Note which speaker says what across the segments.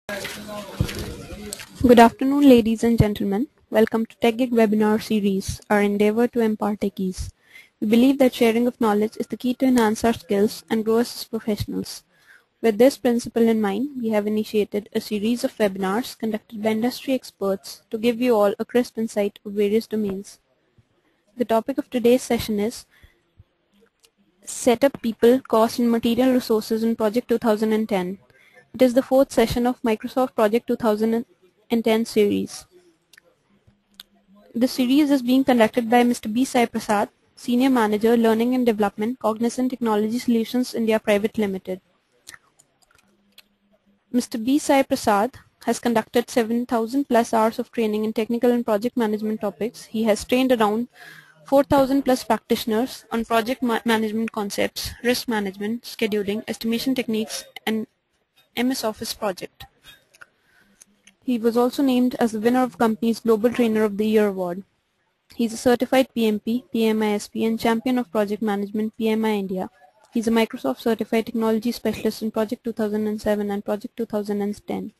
Speaker 1: Good afternoon, ladies and gentlemen. Welcome to TechGig webinar series, our endeavor to empower techies. We believe that sharing of knowledge is the key to enhance our skills and grow us as professionals. With this principle in mind, we have initiated a series of webinars conducted by industry experts to give you all a crisp insight of various domains. The topic of today's session is Setup People, Cost and Material Resources in Project 2010. It is the fourth session of Microsoft Project 2010 series. The series is being conducted by Mr. B. Sai Prasad, Senior Manager, Learning and Development, Cognizant Technology Solutions India Private Limited. Mr. B. Sai Prasad has conducted 7,000 plus hours of training in technical and project management topics. He has trained around 4,000 plus practitioners on project management concepts, risk management, scheduling, estimation techniques, and MS Office project. He was also named as the winner of company's Global Trainer of the Year award. He is a certified PMP, PMISP, and champion of project management, PMI India. He is a Microsoft certified technology specialist in Project 2007 and Project 2010.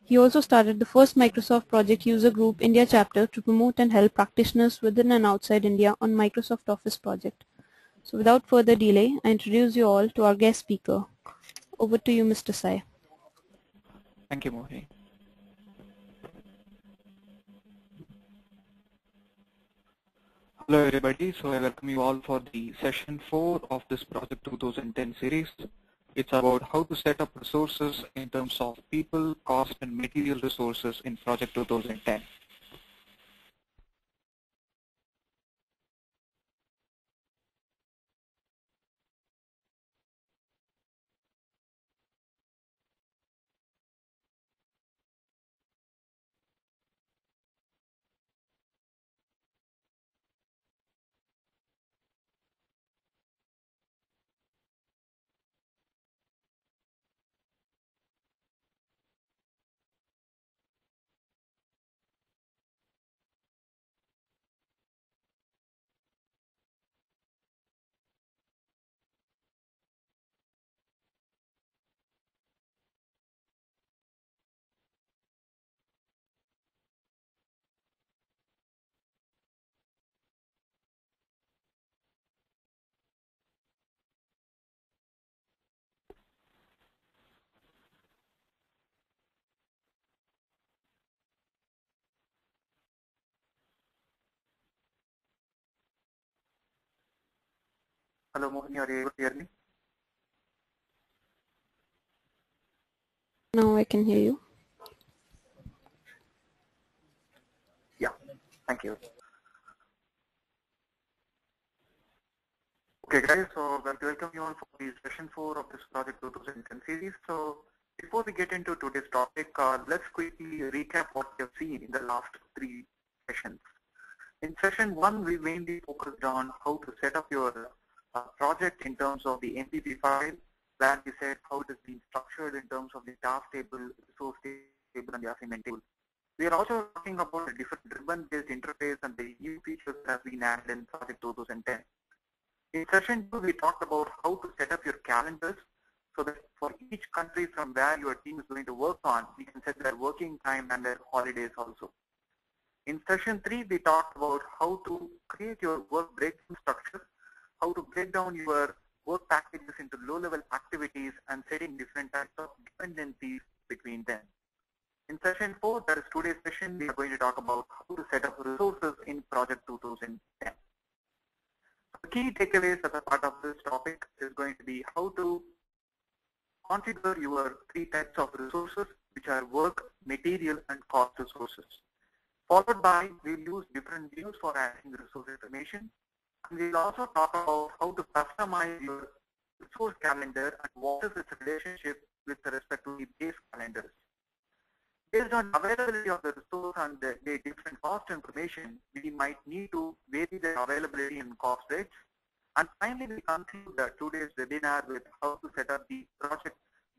Speaker 1: He also started the first Microsoft Project User Group India chapter to promote and help practitioners within and outside India on Microsoft Office project. So without further delay, I introduce you all to our guest speaker. Over to you, Mr. Sai.
Speaker 2: Thank you, Mohini. Hello everybody, so I welcome you all for the session 4 of this Project 2010 series. It's about how to set up resources in terms of people, cost and material resources in Project 2010. Hello Mohini, are you able to hear me?
Speaker 1: Now I can hear you.
Speaker 2: Yeah, thank you. Okay guys, so welcome you all for the session 4 of this Project 2010 series. So before we get into today's topic, let's quickly recap what we have seen in the last 3 sessions. In session 1, we mainly focused on how to set up your project in terms of the MPP file, where we said how it is being structured in terms of the task table, resource table, and the assignment table. We are also talking about a different ribbon-based interface and the new features that have been added in Project 2010. In session 2, we talked about how to set up your calendars so that for each country from where your team is going to work on, we can set their working time and their holidays also. In session 3, we talked about how to create your work breakdown structure, how to break down your work packages into low-level activities and setting different types of dependencies between them. In session 4, that is today's session, we are going to talk about how to set up resources in Project 2010. The key takeaways as a part of this topic is going to be how to configure your 3 types of resources, which are work, material, and cost resources. Followed by, we'll use different views for adding resource information. And we'll also talk about how to customize your resource calendar and what is its relationship with respect to the base calendars. Based on availability of the resource and the different cost information, we might need to vary the availability and cost rates. And finally, we conclude today's webinar with how to set up the project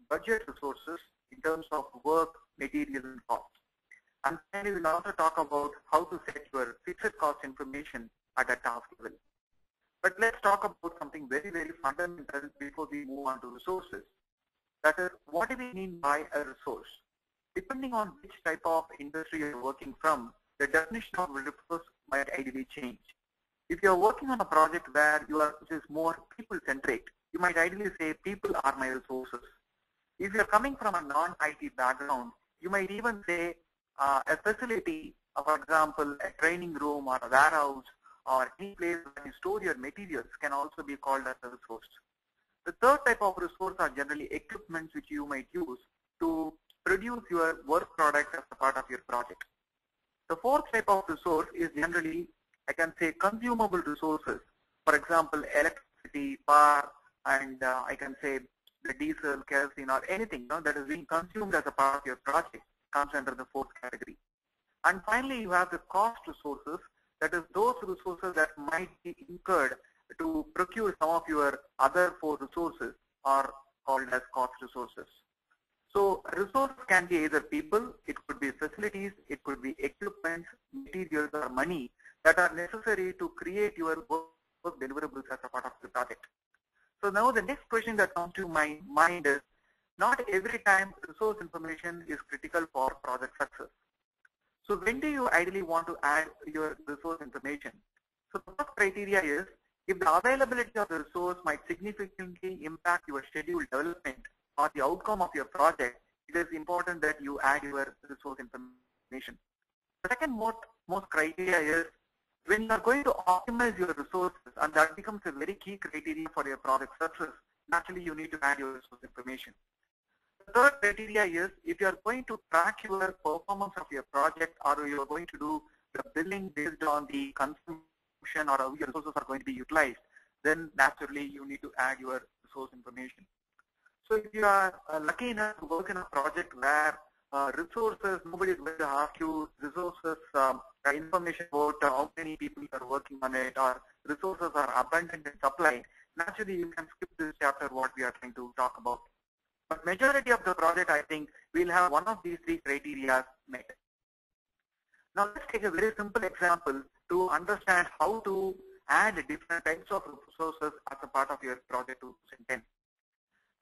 Speaker 2: budget resources in terms of work, material, and cost. And finally, we'll also talk about how to set your fixed cost information at a task level. But let's talk about something very, very fundamental before we move on to resources. That is, what do we mean by a resource? depending on which type of industry you're working from, the definition of resource might ideally change. If you're working on a project where which is more people-centric, you might ideally say people are my resources. If you're coming from a non-IT background, you might even say a facility, for example, a training room or a warehouse or any place where you store your materials can also be called as a resource. The third type of resource are generally equipments which you might use to produce your work product as a part of your project. The fourth type of resource is generally, I can say, consumable resources. For example, electricity, power, and I can say the diesel, kerosene, or anything that is being consumed as a part of your project comes under the fourth category. And finally, you have the cost resources, that is those resources that might be incurred to procure some of your other four resources are called as cost resources. So resources can be either people, it could be facilities, it could be equipment, materials, or money that are necessary to create your work deliverables as a part of the project. So now the next question that comes to my mind is, not every time resource information is critical for project success. So when do you ideally want to add your resource information? So the first criteria is, if the availability of the resource might significantly impact your scheduled development or the outcome of your project, it is important that you add your resource information. The second most criteria is, when you are going to optimize your resources, and that becomes a very key criteria for your project success, naturally you need to add your resource information. The third criteria is, if you are going to track your performance of your project, or you are going to do the billing based on the consumption or how your resources are going to be utilized, then naturally you need to add your resource information. So if you are lucky enough to work in a project where resources, nobody is going to ask you resources, information about how many people are working on it, or resources are abundant in supply, naturally you can skip this chapter what we are trying to talk about. But majority of the project, I think, will have one of these three criteria met. Now let's take a very simple example to understand how to add different types of resources as a part of your project 2010.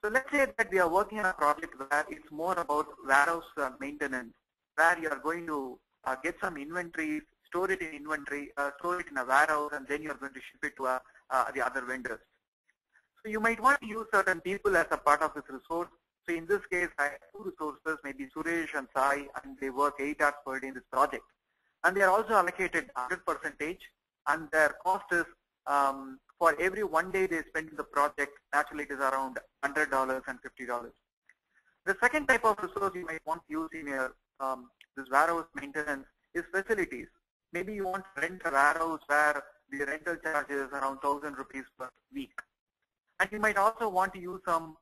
Speaker 2: So let's say that we are working on a project where it's more about warehouse maintenance, where you are going to get some inventory, store it in inventory, store it in a warehouse, and then you are going to ship it to the other vendors. So you might want to use certain people as a part of this resource. So in this case, I have two resources, maybe Suresh and Sai, and they work 8 hours per day in this project. And they are also allocated 100%, and their cost is for every 1 day they spend in the project, naturally it is around $100 and $50. The second type of resource you might want to use in your this warehouse maintenance is facilities. Maybe you want to rent a warehouse where the rental charge is around 1,000 rupees per week. And you might also want to use some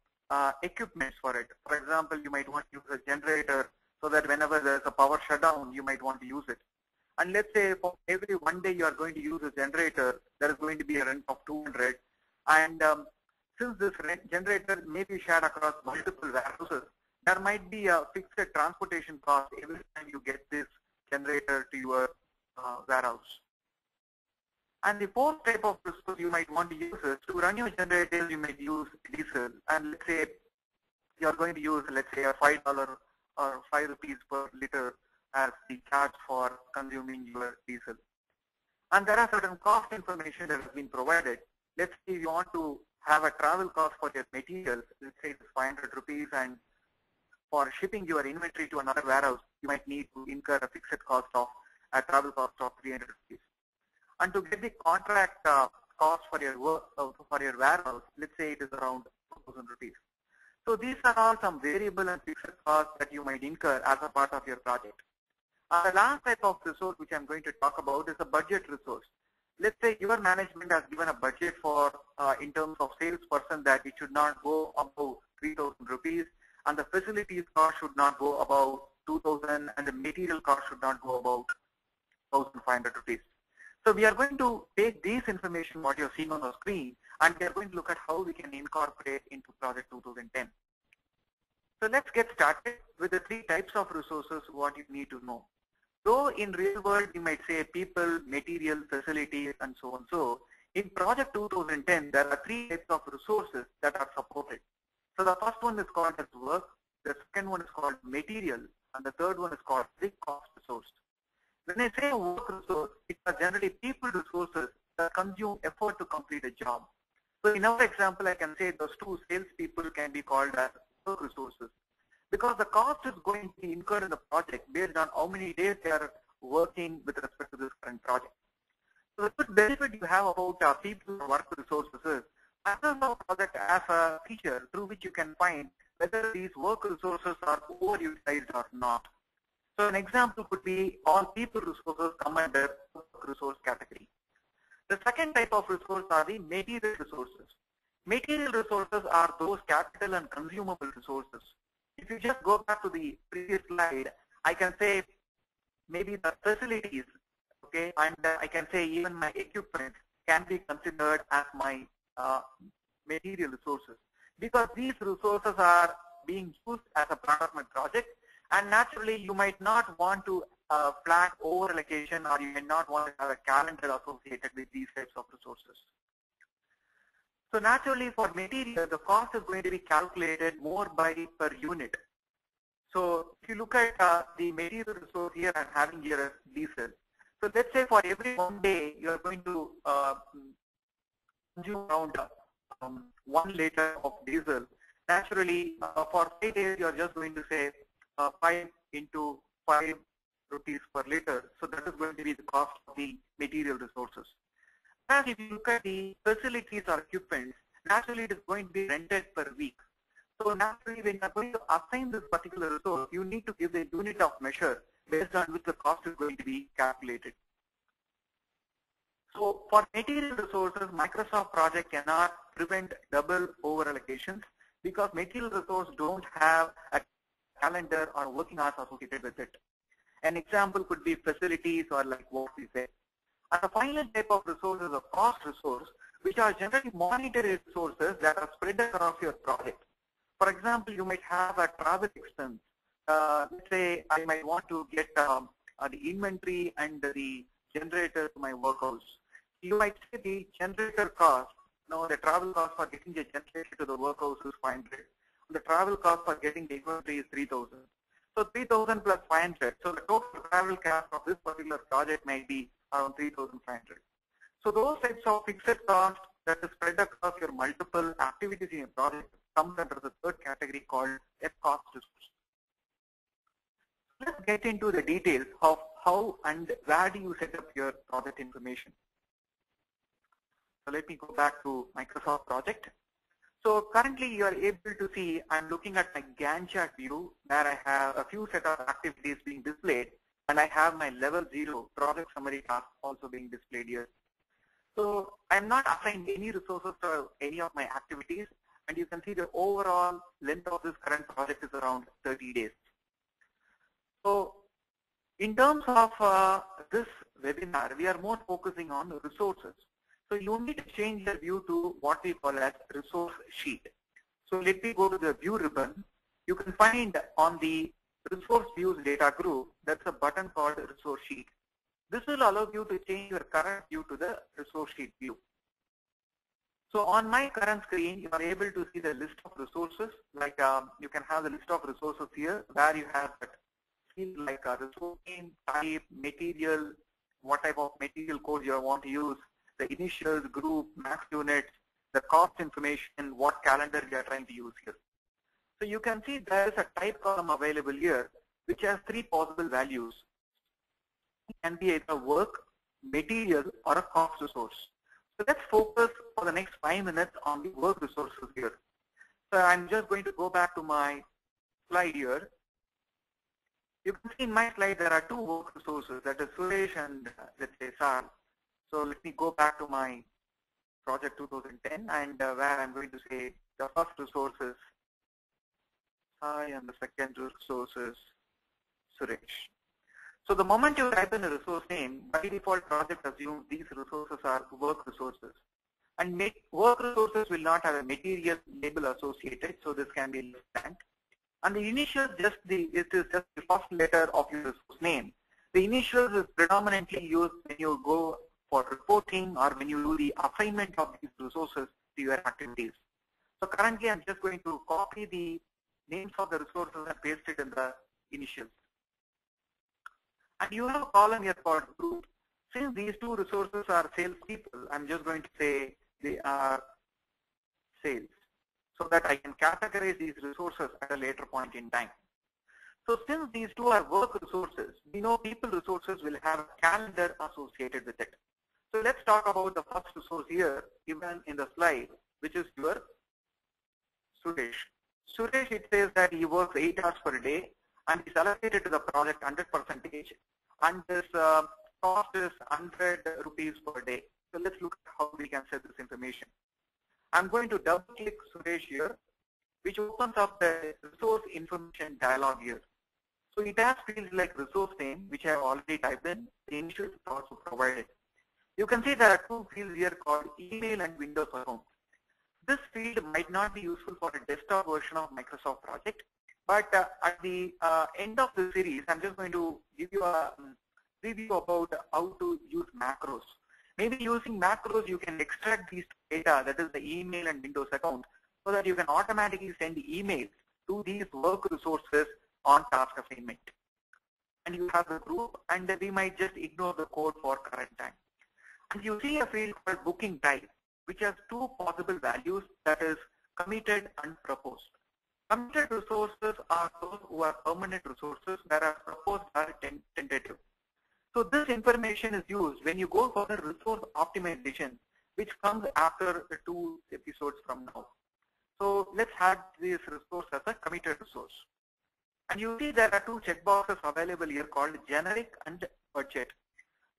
Speaker 2: equipment for it. For example, you might want to use a generator so that whenever there's a power shutdown, you might want to use it. And let's say for every 1 day you are going to use a generator, there is going to be a rent of 200. And since this generator may be shared across multiple warehouses, there might be a fixed transportation cost every time you get this generator to your warehouse. And the fourth type of resource you might want to use is, to run your generators you might use diesel. And let's say you are going to use, let's say, a $5 or 5 rupees per liter as the charge for consuming your diesel. And there are certain cost information that has been provided. Let's say you want to have a travel cost for your materials, let's say it's 500 rupees, and for shipping your inventory to another warehouse, you might need to incur a fixed cost of a travel cost of 300 rupees. And to get the contract cost for your work, for your warehouse, let's say it is around 2,000 rupees. So these are all some variable and fixed costs that you might incur as a part of your project. The last type of resource which I'm going to talk about is a budget resource. Let's say your management has given a budget for, in terms of salesperson, that it should not go above 3,000 rupees, and the facilities cost should not go above 2,000, and the material cost should not go above 1,500 rupees. So we are going to take these information, what you're seeing on the screen, and we are going to look at how we can incorporate into project 2010. So let's get started with the three types of resources what you need to know. Though in real world you might say people, material, facilities, and so on. So in project 2010 there are three types of resources that are supported. So the first one is called as work, the second one is called material, and the third one is called the cost resource. When I say work resource, it are generally people resources that consume effort to complete a job. So in our example, I can say those two salespeople can be called as work resources, because the cost is going to be incurred in the project based on how many days they are working with respect to this current project. So the good benefit you have about people or work resources is Microsoft Project has a feature through which you can find whether these work resources are overutilized or not. So an example could be all people resources come under work resource category. The second type of resource are the material resources. Material resources are those capital and consumable resources. If you just go back to the previous slide, I can say maybe the facilities, okay, and I can say even my equipment can be considered as my material resources, because these resources are being used as a part of my project, and naturally you might not want to flag over allocation, or you may not want to have a calendar associated with these types of resources. So naturally for material, the cost is going to be calculated more by per unit. So if you look at the material resource here, I'm having here as diesel. So let's say for every 1 day, you are going to consume around 1 liter of diesel. Naturally, for 5 days, you are just going to say 5 into 5 rupees per liter. So that is going to be the cost of the material resources. As if you look at the facilities or equipment, naturally it is going to be rented per week. So naturally, when you are going to assign this particular resource, you need to give the unit of measure based on which the cost is going to be calculated. So for material resources, Microsoft Project cannot prevent double over allocations, because material resources don't have a calendar or working hours associated with it. An example could be facilities or like what we say. And the final type of resource is a cost resource, which are generally monetary resources that are spread across your project. For example, you might have a travel expense. Let's say I might want to get the inventory and the generator to my workhouse. You might say the generator cost, the travel cost for getting the generator to the workhouse is 500. The travel cost for getting the inventory is 3,000. So 3,000 plus 500. So the total travel cost of this particular project might be around 3,500. So those types of fixed costs that is spread across your multiple activities in your project comes under the third category called a cost resource. Let's get into the details of how and where do you set up your project information. So let me go back to Microsoft Project. So currently you are able to see, I'm looking at my Gantt chart view where I have a few set of activities being displayed, and I have my level 0 project summary task also being displayed here. So I'm not assigned any resources to any of my activities, and you can see the overall length of this current project is around 30 days. So in terms of this webinar, we are more focusing on the resources. So you need to change the view to what we call as resource sheet. So let me go to the view ribbon. You can find on the resource views data group, that's a button called resource sheet. This will allow you to change your current view to the resource sheet view. So on my current screen, you are able to see the list of resources. Like you can have the list of resources here where you have field like a resource name, type, material, what type of material code you want to use, the initials, group, max units, the cost information, what calendar you are trying to use here. So you can see there is a type column available here which has 3 possible values. It can be either work, material, or a cost resource. So let's focus for the next 5 minutes on the work resources here. So I'm just going to go back to my slide here. You can see in my slide there are 2 work resources, that is Suresh and let's say Sal. So let me go back to my project 2010 and where I'm going to say the first resource is Sai and the second resource is Suresh. So the moment you type in a resource name, by default project assumes these resources are work resources. And work resources will not have a material label associated, so this can be left blank. And the initials it is just the first letter of your resource name. The initials is predominantly used when you go for reporting or when you do the assignment of these resources to your activities. So currently I'm just going to copy the names of the resources and paste it in the initials. And you have a column here called group. Since these two resources are salespeople, I'm just going to say they are sales, so that I can categorize these resources at a later point in time. So since these two are work resources, we know people resources will have a calendar associated with it. So let's talk about the first resource here, given in the slide, which is your Suresh. Suresh, it says that he works 8 hours per day and is allocated to the project 100%, and this cost is 100 rupees per day. So let's look at how we can set this information. I'm going to double click Suresh here, which opens up the resource information dialog here. So it has fields like resource name, which I have already typed in. The initials are also provided. You can see there are two fields here called email and Windows account. This field might not be useful for a desktop version of Microsoft Project, but at the end of the series, I'm just going to give you a review about how to use macros. Maybe using macros, you can extract these data, that is the email and Windows account, so that you can automatically send emails to these work resources on task assignment. And you have the group, and we might just ignore the code for current time. And you see a field called booking type, which has two possible values, that is committed and proposed. Committed resources are those who are permanent resources, whereas proposed are tentative. So this information is used when you go for the resource optimization, which comes after the 2 episodes from now. So let's have this resource as a committed resource. And you see there are two checkboxes available here called generic and budget.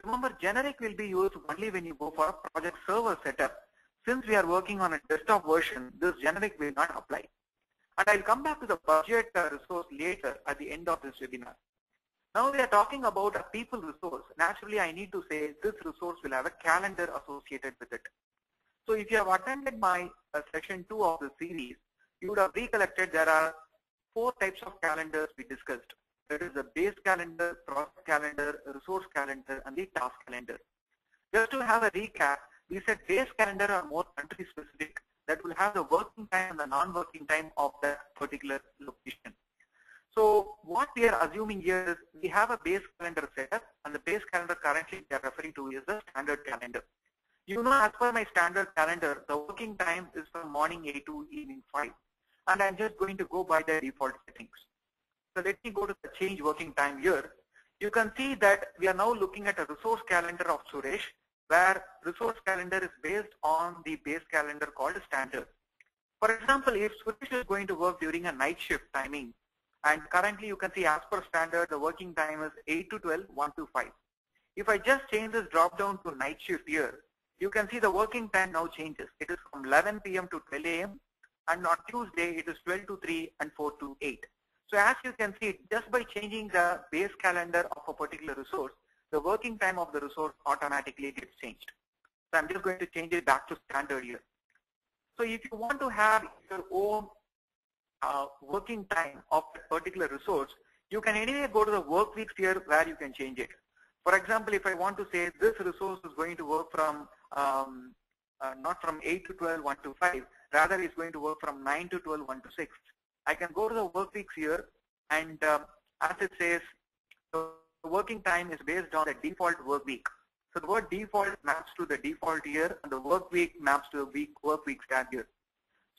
Speaker 2: Remember, generic will be used only when you go for a project server setup. Since we are working on a desktop version, this generic will not apply. And I'll come back to the budget resource later at the end of this webinar. Now we are talking about a people resource. Naturally, I need to say this resource will have a calendar associated with it. So if you have attended my session 2 of the series, you would have recollected there are 4 types of calendars we discussed. That is the base calendar, project calendar, resource calendar, and the task calendar. Just to have a recap, we said base calendar are more country specific, that will have the working time and the non-working time of that particular location. So what we are assuming here is we have a base calendar setup, and the base calendar currently we are referring to is the standard calendar. You know, as per my standard calendar, the working time is from morning 8 to evening 5. And I'm just going to go by the default settings. So let me go to the change working time here. You can see that we are now looking at a resource calendar of Suresh, where resource calendar is based on the base calendar called standard. For example, if Suresh is going to work during a night shift timing, and currently you can see as per standard, the working time is 8 to 12, 1 to 5. If I just change this drop down to night shift here, you can see the working time now changes. It is from 11 p.m. to 12 a.m. and on Tuesday it is 12 to 3 and 4 to 8. So as you can see, just by changing the base calendar of a particular resource, the working time of the resource automatically gets changed. So I'm just going to change it back to standard here. So if you want to have your own working time of a particular resource, you can anyway go to the work weeks here where you can change it. For example, if I want to say this resource is going to work from not from 8 to 12, 1 to 5, rather it's going to work from 9 to 12, 1 to 6. I can go to the work weeks here, and as it says, the working time is based on the default work week. So the word default maps to the default year, and the work week maps to the work week tag here.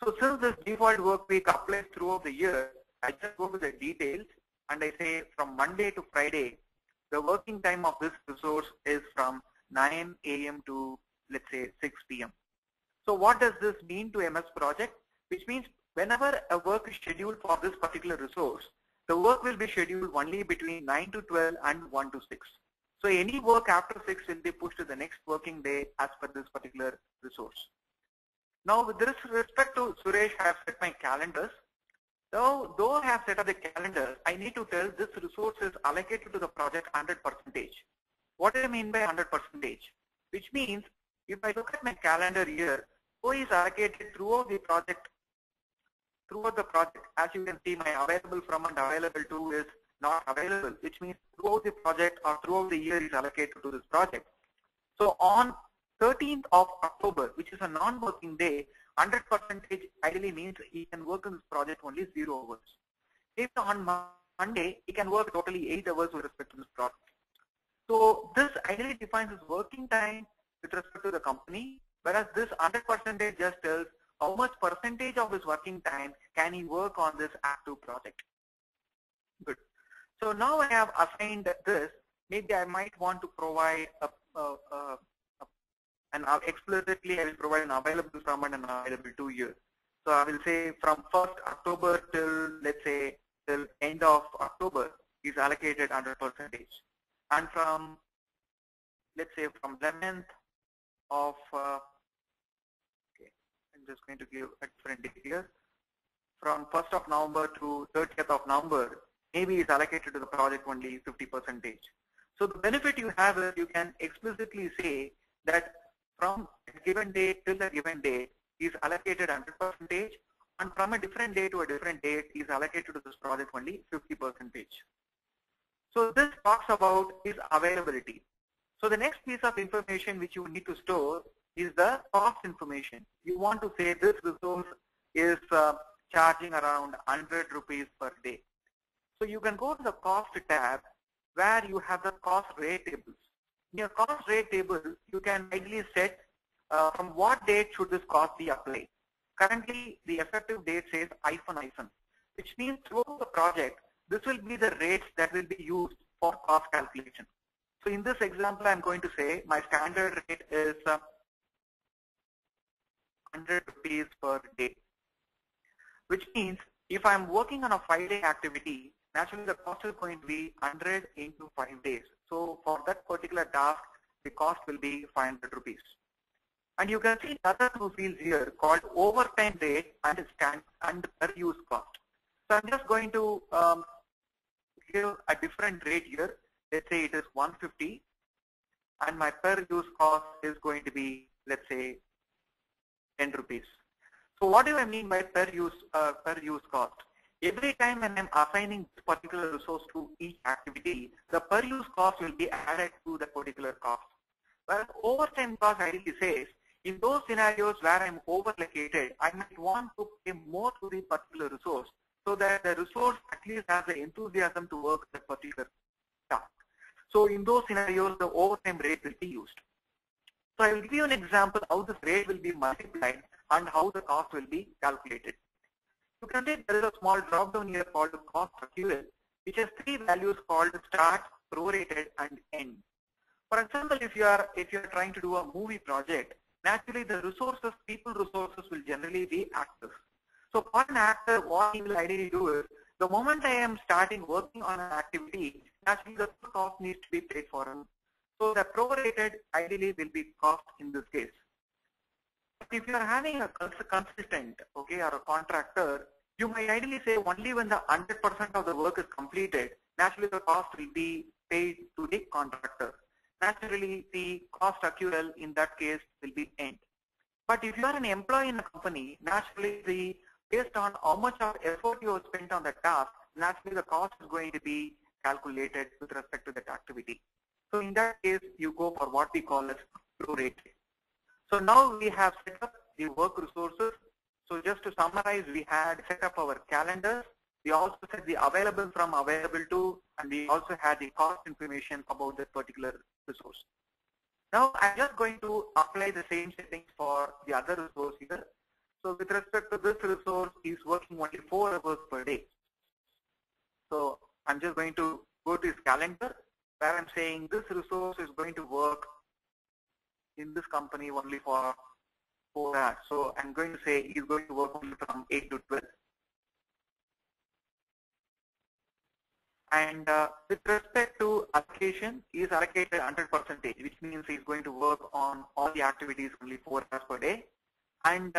Speaker 2: So since this default work week applies throughout the year, I just go to the details and I say from Monday to Friday, the working time of this resource is from 9 a.m. to, let's say, 6 p.m. So what does this mean to MS Project? Which means whenever a work is scheduled for this particular resource, the work will be scheduled only between 9 to 12 and 1 to 6. So any work after 6 will be pushed to the next working day as per this particular resource. Now with this respect to Suresh, I have set my calendars. Now, though I have set up the calendar, I need to tell this resource is allocated to the project 100%. What do I mean by 100%? Which means if I look at my calendar here, who is allocated throughout the project, as you can see, my available from and available to is not available, which means throughout the project or throughout the year is allocated to this project. So on 13th of October, which is a non-working day, 100% ideally means he can work in this project only 0 hours. If on Monday, he can work totally 8 hours with respect to this project. So this ideally defines his working time with respect to the company, whereas this 100% just tells how much percentage of his working time can he work on this active project. Good. So now I have assigned this. Maybe I might want to provide explicitly I will provide an available from and an available to year. So I will say from 1st October till, let's say, till end of October is allocated 100%. And from, let's say, from 11th of, okay, I'm just going to give a different date here. From 1st of November to 30th of November, maybe is allocated to the project only 50%. So the benefit you have is you can explicitly say that from a given date till a given date is allocated 100%, and from a different day to a different date is allocated to this project only 50%. So this talks about is availability. So the next piece of information which you need to store is the cost information. You want to say this resource is charging around 100 rupees per day. So you can go to the cost tab where you have the cost rate tables. In your cost rate table, you can ideally set from what date should this cost be applied. Currently, the effective date says -, which means throughout the project, this will be the rates that will be used for cost calculation. So in this example, I'm going to say my standard rate is 100 rupees per day, which means if I'm working on a 5-day activity, naturally the cost is going to be 100 into 5 days. So for that particular task, the cost will be 500 rupees. And you can see other two fields here called overtime rate and per use cost. So I'm just going to give a different rate here. Let's say it is 150, and my per use cost is going to be, let's say, 10 rupees. So what do I mean by per use cost? Every time when I'm assigning this particular resource to each activity, the per use cost will be added to the particular cost. Whereas overtime cost ideally says, in those scenarios where I'm overlocated, I might want to pay more to the particular resource so that the resource at least has the enthusiasm to work that particular task. So in those scenarios, the overtime rate will be used. So I will give you an example how this rate will be multiplied and how the cost will be calculated. You can see there is a small drop down here called cost accrual, which has 3 values called start, prorated, and end. For example, if you are trying to do a movie project, naturally the resources, people resources will generally be actors. So for an actor, what he will ideally do is, the moment I am starting working on an activity, naturally the cost needs to be paid for him. So the prorated ideally will be cost in this case. If you are having a consultant, okay, or a contractor, you might ideally say only when the 100% of the work is completed, naturally the cost will be paid to the contractor. Naturally, the cost accrual in that case will be end. But if you are an employee in a company, naturally based on how much of effort you have spent on the task, naturally the cost is going to be calculated with respect to that activity. So in that case, you go for what we call as prorated. So now we have set up the work resources. So just to summarize, we had set up our calendars. We also set the available from available to, and we also had the cost information about that particular resource. Now I'm just going to apply the same settings for the other resource here. So with respect to this resource, he's working only 4 hours per day. So I'm just going to go to his calendar where I'm saying this resource is going to work in this company only for 4 hours. So I'm going to say he's going to work only from 8 to 12. And with respect to allocation, he is allocated 100%, which means he's going to work on all the activities only 4 hours per day. And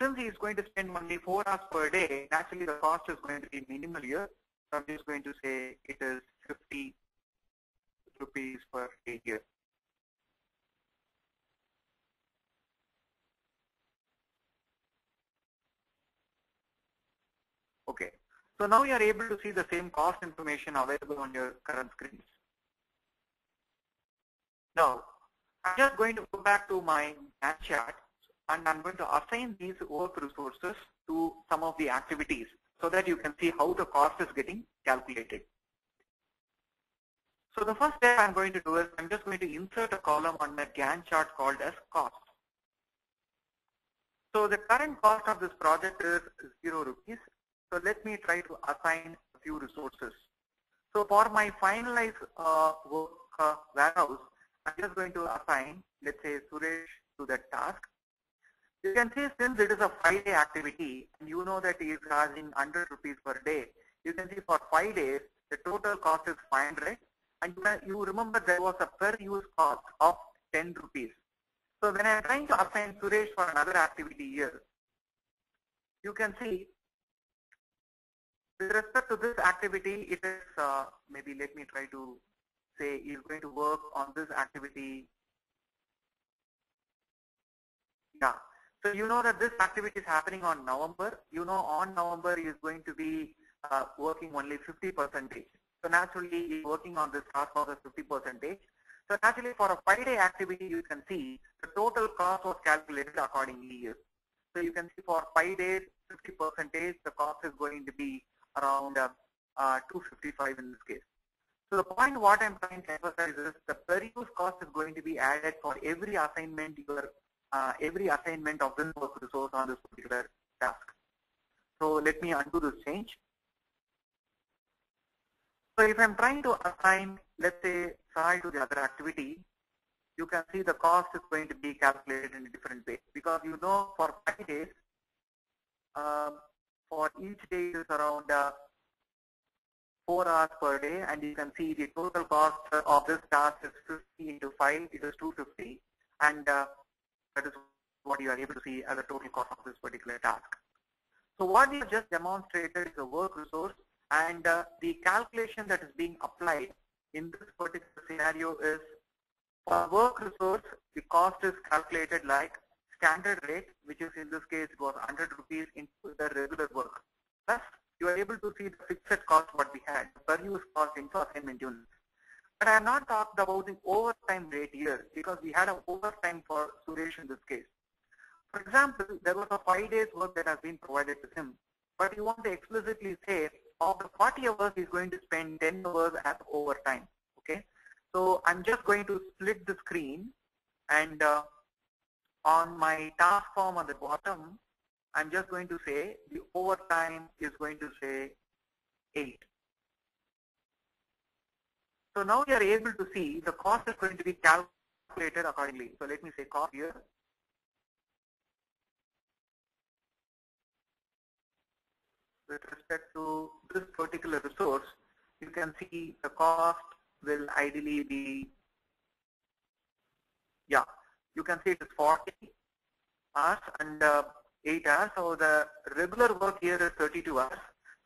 Speaker 2: since he is going to spend only 4 hours per day, naturally the cost is going to be minimal here. So I'm just going to say it is 50 rupees per day here. Okay. So now you are able to see the same cost information available on your current screens. Now, I'm just going to go back to my Gantt chart. and I'm going to assign these work resources to some of the activities so that you can see how the cost is getting calculated. So the first step I'm going to do is I'm just going to insert a column on my Gantt chart called as cost. So the current cost of this project is 0 rupees. So let me try to assign a few resources. So for my finalized work warehouse, I'm just going to assign, let's say, Suresh to that task. You can see since it is a 5-day activity, and you know that he is charging 100 rupees per day, you can see for 5 days, the total cost is 500. And you remember there was a per use cost of 10 rupees. So when I'm trying to assign Suresh for another activity here, you can see with respect to this activity, it is maybe let me try to say he is going to work on this activity. Yeah. So you know that this activity is happening on November. You know on November he is going to be working only 50%. So naturally he is working on this task for the 50%. So naturally for a 5-day activity you can see the total cost was calculated accordingly here. So you can see for 5 days 50%, the cost is going to be around 255 in this case. So the point what I'm trying to emphasize is the per use cost is going to be added for every assignment of this work resource on this particular task. So let me undo this change. So if I'm trying to assign, let's say, Sai to the other activity, you can see the cost is going to be calculated in a different way because you know for 5 days, for each day is around 4 hours per day, and you can see the total cost of this task is 50 into 5, it is 250, and that is what you are able to see as a total cost of this particular task. So what we have just demonstrated is a work resource, and the calculation that is being applied in this particular scenario is for work resource, the cost is calculated like standard rate, which is in this case it was 100 rupees into the regular work. Plus, you are able to see the fixed cost what we had, per use cost into assignment units. But I have not talked about the overtime rate here because we had an overtime for Suresh in this case. For example, there was a 5 days work that has been provided to him, but you want to explicitly say of the 40 hours he's going to spend 10 hours as overtime. Okay, so I'm just going to split the screen, and on my task form on the bottom, I'm just going to say the overtime is going to say 8. So now you are able to see the cost is going to be calculated accordingly. So let me say cost here. With respect to this particular resource, you can see the cost will ideally be, yeah, you can see it is 40 hours and 8 hours. So the regular work here is 32 hours.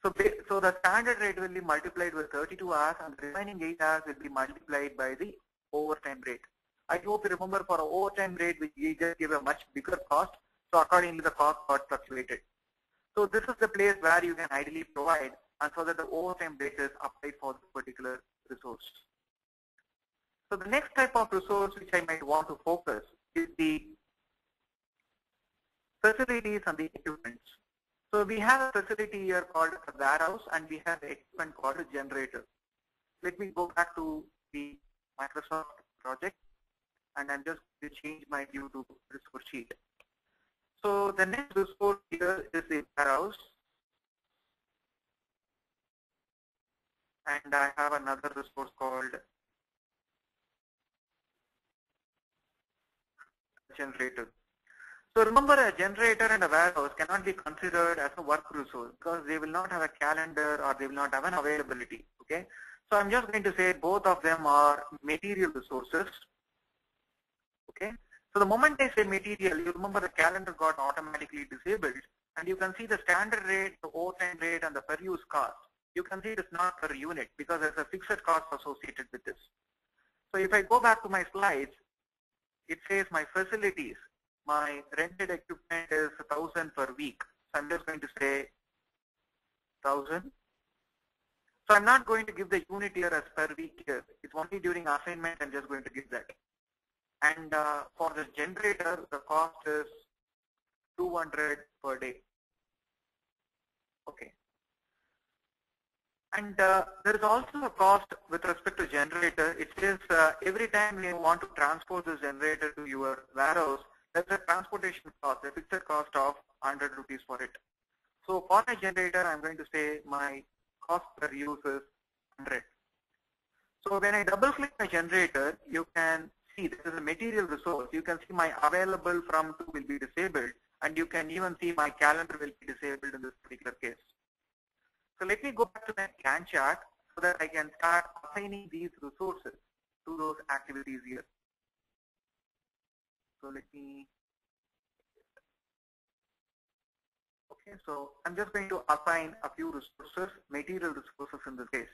Speaker 2: So the standard rate will be multiplied with 32 hours, and the remaining 8 hours will be multiplied by the overtime rate. I hope you remember for an overtime rate, we just give a much bigger cost. So accordingly, the cost got fluctuated. So this is the place where you can ideally provide, and so that the overtime rate is applied for this particular resource. So the next type of resource which I might want to focus is the facilities and the equipment. So we have a facility here called a warehouse, and we have the equipment called a generator. Let me go back to the Microsoft project, and I'm just going to change my view to resource sheet. So the next resource here is the warehouse, and I have another resource called generator. So remember, a generator and a warehouse cannot be considered as a work resource because they will not have a calendar or they will not have an availability. Okay, so I'm just going to say both of them are material resources. Okay, so the moment I say material, you remember the calendar got automatically disabled, and you can see the standard rate, the overtime rate, and the per use cost. You can see it is not per unit because there's a fixed cost associated with this. So if I go back to my slides, it says my facilities, my rented equipment is 1,000 per week. So I'm just going to say 1,000. So I'm not going to give the unit here as per week here. It's only during assignment I'm just going to give that. And for the generator, the cost is 200 per day. Okay. And there is also a cost with respect to generator. It says every time you want to transport this generator to your warehouse, there's a transportation cost, a fixed cost of 100 rupees for it. So for my generator, I'm going to say my cost per use is 100. So when I double click my generator, you can see this is a material resource. You can see my available from to will be disabled, and you can even see my calendar will be disabled in this particular case. So let me go back to my Gantt chart so that I can start assigning these resources to those activities here. So let me, okay, so I'm just going to assign a few resources, material resources in this case.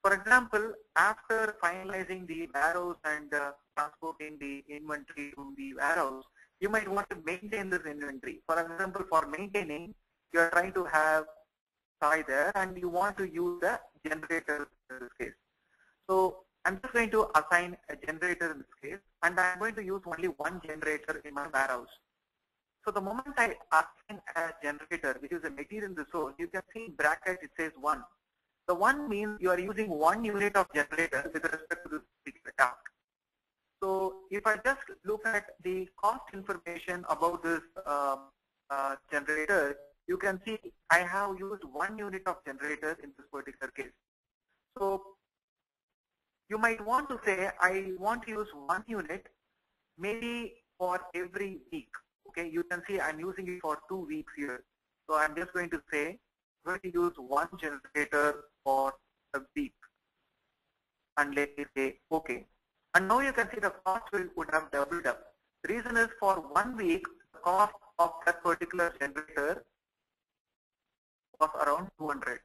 Speaker 2: For example, after finalizing the warehouse and transporting the inventory to the warehouse, you might want to maintain this inventory. For example, for maintaining, you are trying to have there and you want to use the generator in this case. So I'm just going to assign a generator in this case, and I'm going to use only one generator in my warehouse. So the moment I assign a generator, which is a material resource, you can see in bracket it says 1. The 1 means you are using 1 unit of generator with respect to this particular task. So if I just look at the cost information about this generator, you can see I have used 1 unit of generator in this particular case. So you might want to say I want to use 1 unit maybe for every week. Okay, you can see I'm using it for 2 weeks here. So I'm just going to say I'm going to use 1 generator for a week. And let me say okay. And now you can see the cost would have doubled up. The reason is for 1 week, the cost of that particular generator was around 200.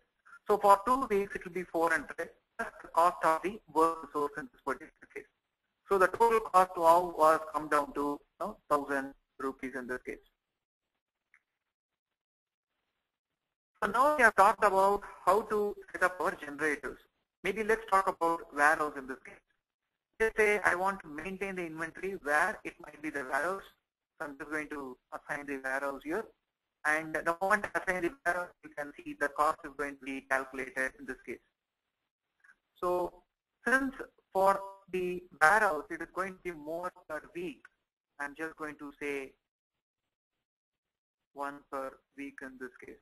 Speaker 2: So for 2 weeks, it will be 400 plus the cost of the work resource in this particular case. So the total cost now was come down to 1,000 rupees in this case. So now we have talked about how to set up our generators. Maybe let's talk about warehouse in this case. Let's say I want to maintain the inventory where it might be the warehouse. So I'm just going to assign the warehouse here. And the moment I assign the warehouse, you can see the cost is going to be calculated in this case. So since for the warehouse, it is going to be more per week, I'm just going to say 1 per week in this case.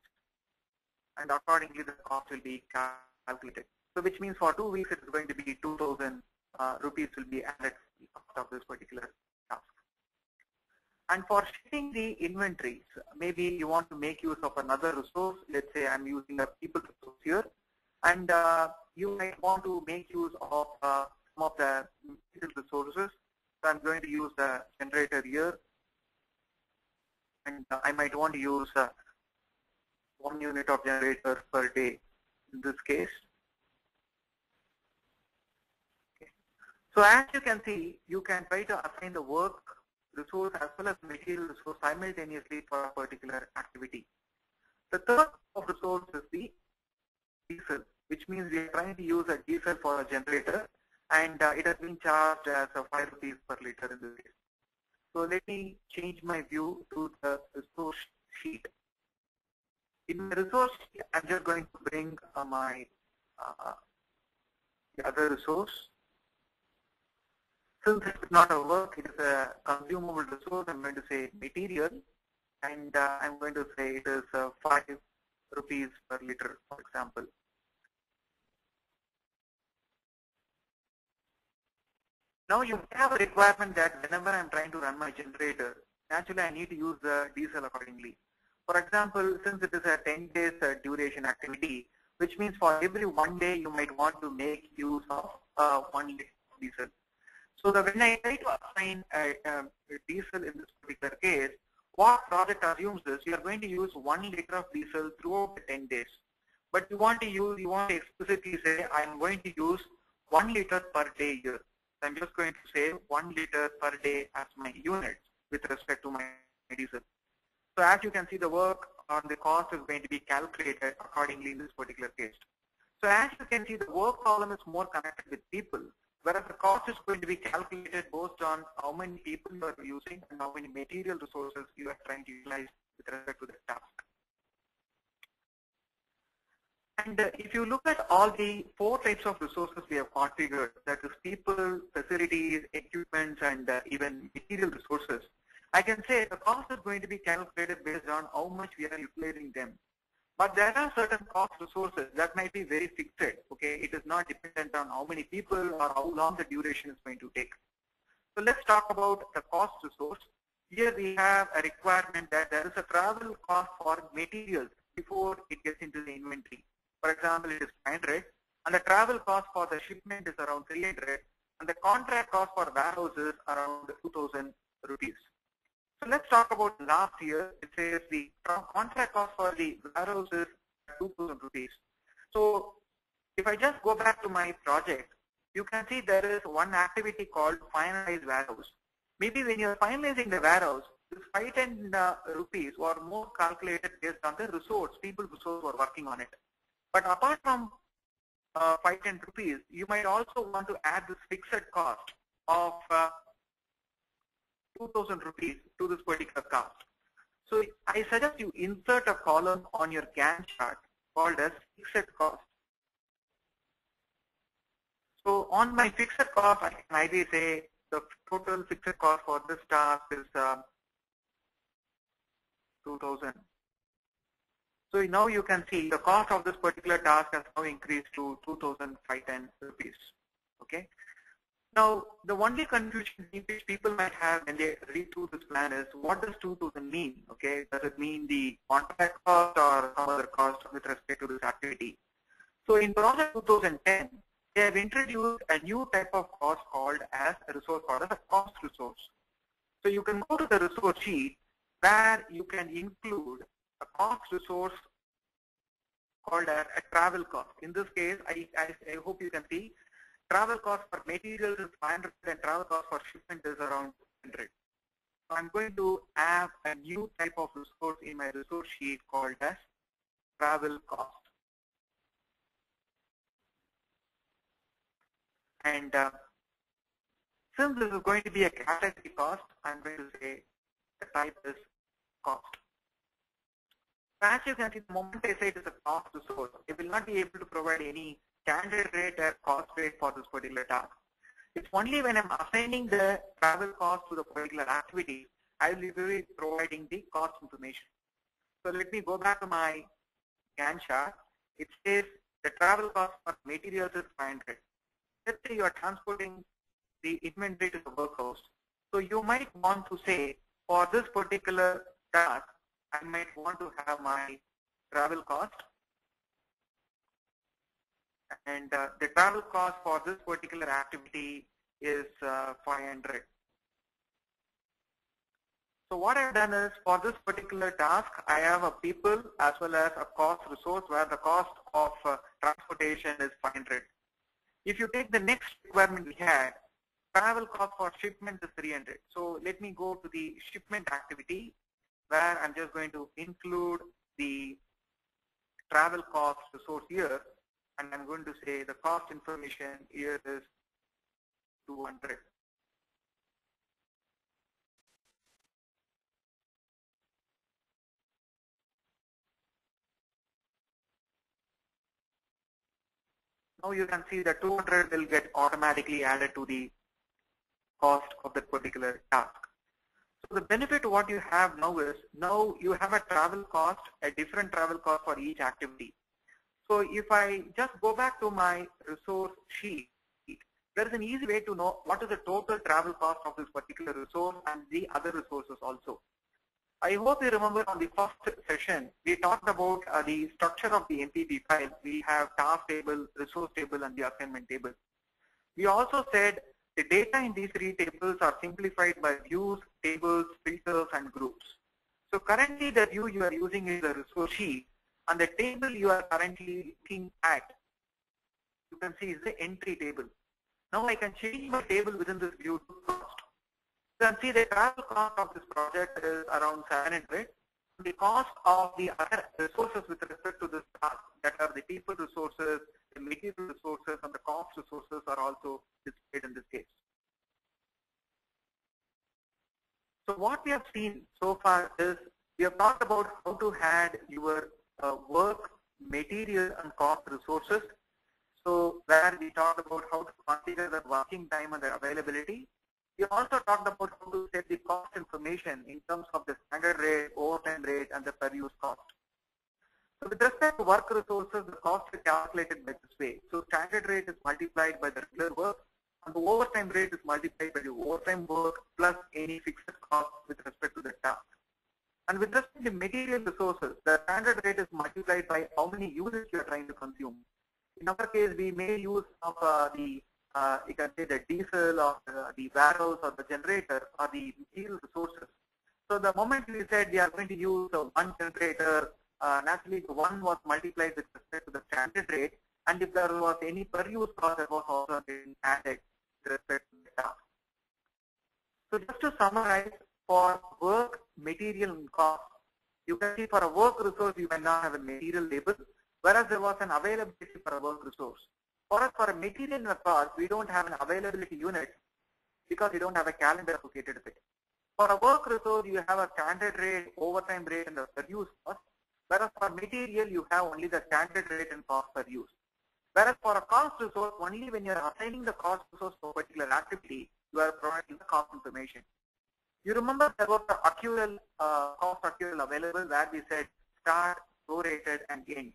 Speaker 2: And accordingly, the cost will be calculated. So which means for 2 weeks, it is going to be 2,000 rupees will be added to the cost of this particular task. And for shipping the inventories, maybe you want to make use of another resource. Let's say I'm using a people resource here, and you might want to make use of some of the resources. So I'm going to use the generator here, and I might want to use 1 unit of generator per day in this case. Okay. So as you can see, you can try to assign the work resource as well as material resource simultaneously for a particular activity. The third of resource is the diesel, which means we are trying to use a diesel for a generator, and it has been charged as 5 rupees per liter in this case. So let me change my view to the resource sheet. In the resource sheet, I'm just going to bring my the other resource. Since it's not a work, it is a consumable resource, I'm going to say material, and I'm going to say it is 5 rupees per liter, for example. Now you have a requirement that whenever I'm trying to run my generator, naturally I need to use the diesel accordingly. For example, since it is a 10 days duration activity, which means for every 1 day you might want to make use of 1 liter of diesel. So when I try to assign a diesel in this particular case, what project assumes is you are going to use 1 liter of diesel throughout the 10 days. But you want to explicitly say I'm going to use 1 liter per day here. So I'm just going to say 1 liter per day as my unit with respect to my diesel. So as you can see, the work on the cost is going to be calculated accordingly in this particular case. So as you can see, the work problem is more connected with people, whereas the cost is going to be calculated based on how many people you are using and how many material resources you are trying to utilize with respect to the task. And if you look at all the 4 types of resources we have configured, that is people, facilities, equipments, and even material resources, I can say the cost is going to be calculated based on how much we are utilizing them. But there are certain cost resources that might be very fixed. Okay, it is not dependent on how many people or how long the duration is going to take. So let's talk about the cost resource. Here we have a requirement that there is a travel cost for materials before it gets into the inventory. For example, it is 500, and the travel cost for the shipment is around 300, and the contract cost for warehouses around 2,000 rupees. So let's talk about last year. It says the contract cost for the warehouses 2,000 rupees. So if I just go back to my project, you can see there is one activity called finalize warehouse. Maybe when you're finalizing the warehouse, this 510 rupees were more calculated based on the resource, people resource who are working on it. But apart from 510 rupees, you might also want to add this fixed cost of 2,000 rupees to this particular cost. So I suggest you insert a column on your Gantt chart called as fixed cost. So on my fixed cost, I can ideally say the total fixed cost for this task is 2,000. So now you can see the cost of this particular task has now increased to 2,510 rupees. Okay. Now the only confusion which people might have when they read through this plan is, what does 2,000 mean? Okay, does it mean the contract cost or some other cost with respect to this activity? So in project 2010, they have introduced a new type of cost called as a resource called as a cost resource. So you can go to the resource sheet where you can include a cost resource called as a travel cost. In this case, I hope you can see travel cost for materials is 500 and travel cost for shipment is around 100. So I'm going to have a new type of resource in my resource sheet called as travel cost. And since this is going to be a category cost, I'm going to say the type is cost. As you can see, the moment I say it is a cost resource, it will not be able to provide any standard rate or cost rate for this particular task. It's only when I'm assigning the travel cost to the particular activity, I will be providing the cost information. So let me go back to my Gantt chart. It says the travel cost for materials is 500. Let's say you are transporting the inventory to the workhouse. So you might want to say, for this particular task, I might want to have my travel cost. And the travel cost for this particular activity is 500. So what I've done is, for this particular task, I have a people as well as a cost resource where the cost of transportation is 500. If you take the next requirement we had, travel cost for shipment is 300. So let me go to the shipment activity where I'm just going to include the travel cost resource here, and I'm going to say the cost information here is 200. Now you can see that 200 will get automatically added to the cost of that particular task. So the benefit of what you have now is, now you have a travel cost, a different travel cost for each activity. So if I just go back to my resource sheet, there is an easy way to know what is the total travel cost of this particular resource and the other resources also. I hope you remember on the first session, we talked about the structure of the MPP file. We have task table, resource table, and the assignment table. We also said the data in these 3 tables are simplified by views, tables, filters, and groups. So currently the view you are using is the resource sheet, and the table you are currently looking at, you can see, is the entry table. Now I can change my table within this view to cost. You can see the travel cost of this project is around 700. The cost of the other resources with respect to this task, that are the people resources, the material resources, and the cost resources, are also displayed what we have seen so far is we have talked about how to add your work, material and cost resources. So where we talked about how to configure the working time and the availability. We also talked about how to set the cost information in terms of the standard rate, overtime rate and the per use cost. So with respect to work resources, the cost is calculated by this way. So standard rate is multiplied by the regular work and the overtime rate is multiplied by the overtime work plus any fixed cost with respect to the task. And with respect to material resources, the standard rate is multiplied by how many units you are trying to consume. In our case, we may use of you can say the diesel or the warehouse or the generator or the material resources. So the moment we said we are going to use one generator, naturally the one was multiplied with respect to the standard rate, and if there was any per use cost that was also being added with respect to the task. So just to summarize, for work, material and cost, you can see for a work resource you may not have a material label, whereas there was an availability for a work resource. For us, for a material and a cost, we don't have an availability unit because we don't have a calendar associated with it. For a work resource, you have a standard rate, overtime rate and the per use cost, whereas for material you have only the standard rate and cost per use. Whereas for a cost resource, only when you are assigning the cost resource for a particular activity, you are providing the cost information. You remember there was the accrual, cost accrual available where we said start, prorated and end.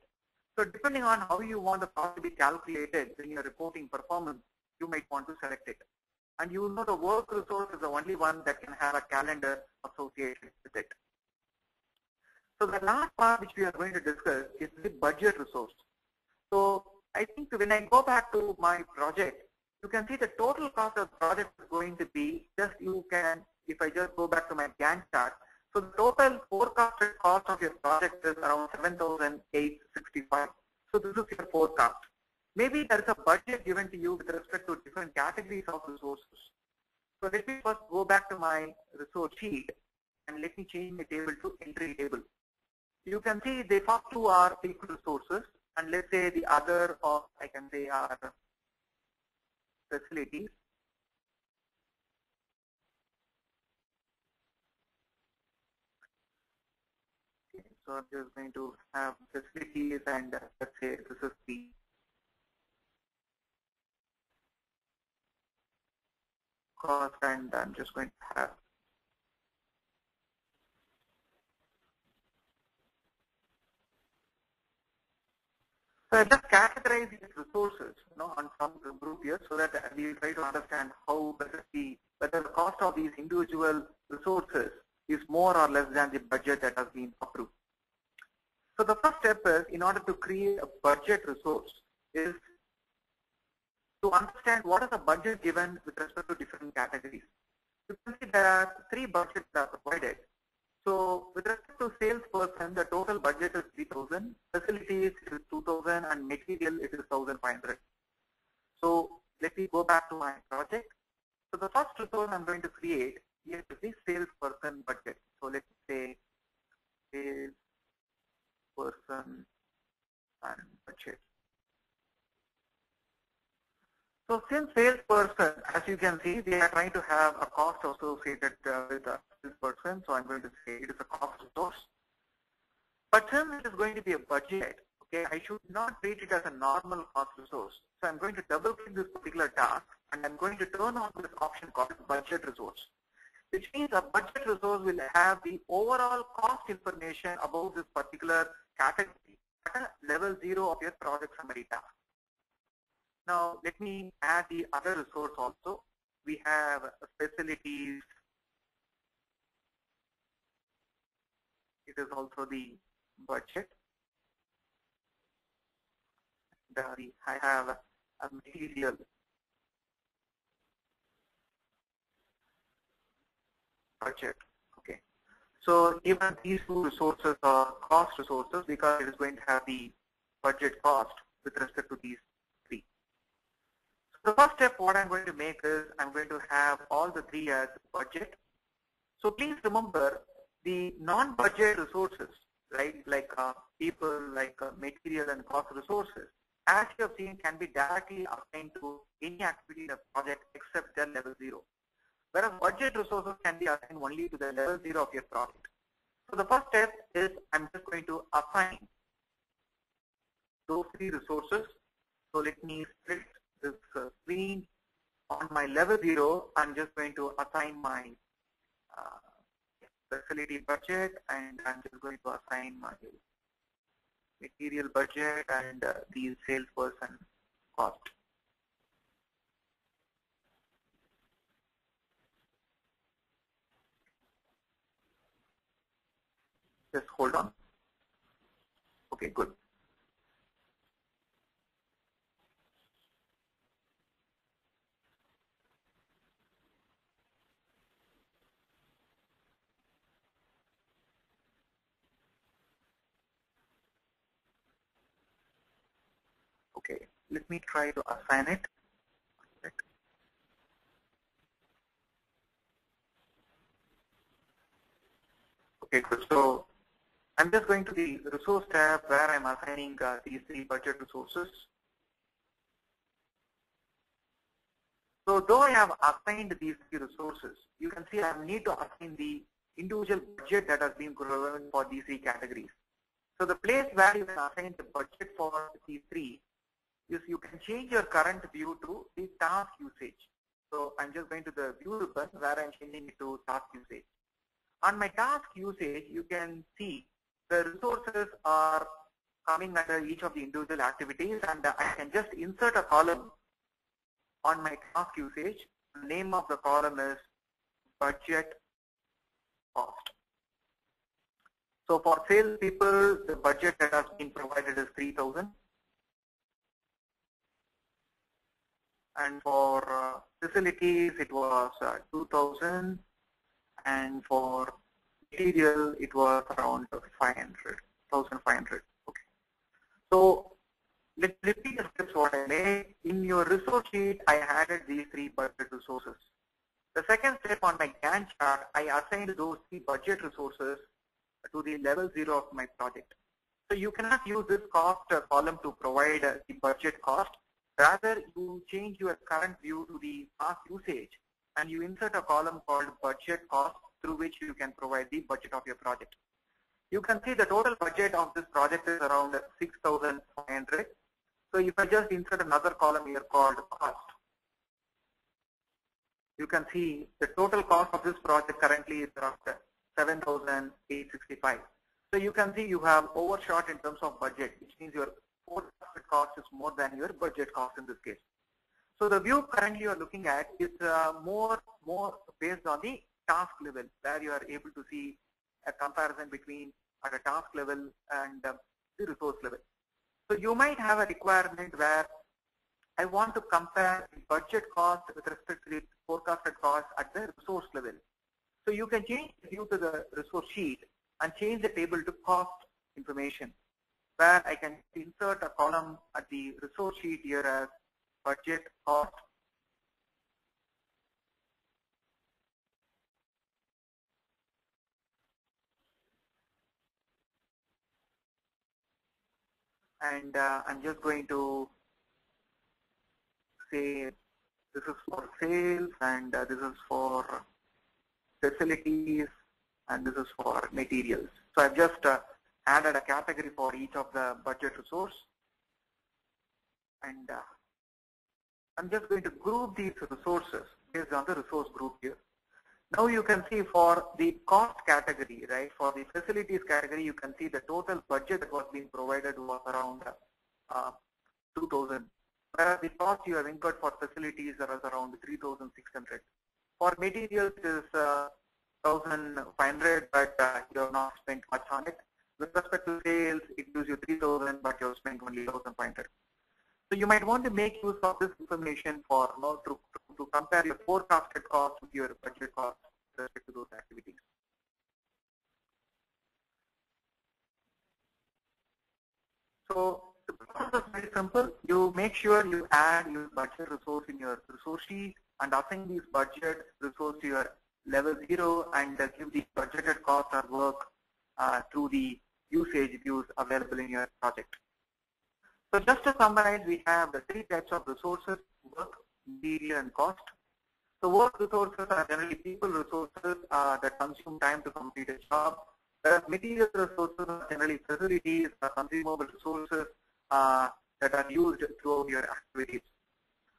Speaker 2: So depending on how you want the cost to be calculated when you're reporting performance, you might want to select it. And you know the work resource is the only one that can have a calendar associated with it. So the last part which we are going to discuss is the budget resource. So I think when I go back to my project, you can see the total cost of the project is going to be, just you can, if I just go back to my Gantt chart, so the total forecasted cost of your project is around 7,865. So this is your forecast. Maybe there is a budget given to you with respect to different categories of resources. So let me first go back to my resource sheet and let me change my table to entry table. You can see the first two are people resources and let's say the other, or I can say are facilities. So I'm just going to have facilities and let's say this is the cost and I'm just going to have so I just categorize these resources on some group here so that we try to understand how whether the cost of these individual resources is more or less than the budget that has been approved. So the first step is, in order to create a budget resource, is to understand what is the budget given with respect to different categories. You can see there are three budgets that are provided. So with respect to salesperson, the total budget is 3,000, facilities is 2,000, and material it is 1,500. So let me go back to my project. So the first resource I'm going to create is the salesperson budget. So let's say salesperson and budget. So since salesperson, as you can see, they are trying to have a cost associated with a salesperson. So I'm going to say it is a cost resource. But since it is going to be a budget, okay, I should not treat it as a normal cost resource. So I'm going to double click this particular task and I'm going to turn on this option called budget resource, which means a budget resource will have the overall cost information about this particular category at a level 0 of your project summary task. Now let me add the other resource also. We have facilities. It is also the budget. I have a material budget. Okay. So even these two resources are cost resources because it is going to have the budget cost with respect to these three. So the first step what I'm going to make is I'm going to have all the three as budget. So please remember the non-budget resources, right, like people, like material and cost resources, as you have seen, can be directly assigned to any activity in a project except their level 0. whereas budget resources can be assigned only to the level 0 of your project. So the first step is I'm just going to assign those three resources. So let me split this screen. On my level 0, I'm just going to assign my facility budget, and I'm just going to assign my material budget and the salesperson cost. Just hold on. Okay, good. Okay, let me try to assign it. Okay, good. So I'm just going to the resource tab where I'm assigning these three budget resources. So though I have assigned these three resources, you can see I need to assign the individual budget that has been provided for these three categories. So the place where you can assign the budget for these three is you can change your current view to the task usage. So I'm just going to the view ribbon where I'm changing it to task usage. On my task usage, you can see the resources are coming under each of the individual activities, and I can just insert a column on my task usage. The name of the column is budget cost. So for sales people, the budget that has been provided is 3,000. And for facilities, it was 2,000. And for material, it was around 1,500. Okay. So let's repeat the steps what I made. In your resource sheet, I added these three budget resources. The second step on my Gantt chart, I assigned those three budget resources to the level 0 of my project. So you cannot use this cost column to provide the budget cost. Rather, you change your current view to the task usage, and you insert a column called budget cost through which you can provide the budget of your project. You can see the total budget of this project is around 6,500. So if I just insert another column here called cost, you can see the total cost of this project currently is around 7,865. So you can see you have overshot in terms of budget, which means your forecasted cost is more than your budget cost in this case. So the view currently you are looking at is more based on the task level, where you are able to see a comparison between at a task level and the resource level. So you might have a requirement where I want to compare the budget cost with respect to the forecasted cost at the resource level. So you can change the view to the resource sheet and change the table to cost information, where I can insert a column at the resource sheet here as budget cost. And I'm just going to say this is for sales, and this is for facilities, and this is for materials. So I've just added a category for each of the budget resource, and I'm just going to group these resources based on the resource group here. Now you can see for the cost category, right, for the facilities category, you can see the total budget that was being provided was around 2,000. Whereas the cost you have incurred for facilities was around 3,600. For materials it is 1,500, but you have not spent much on it. With respect to sales, it gives you 3,000, but you have spent only 1,500. So you might want to make use of this information for to compare your forecasted cost with your budget cost with respect to those activities. So the process is very simple. You make sure you add your budget resource in your resource sheet and assign these budget resource to your level 0 and give the budgeted cost or work through the usage views available in your project. So just to summarize, we have the three types of resources: work, material, and cost. So work resources are generally people resources that consume time to complete a job. Whereas material resources are generally facilities or consumable resources that are used throughout your activities.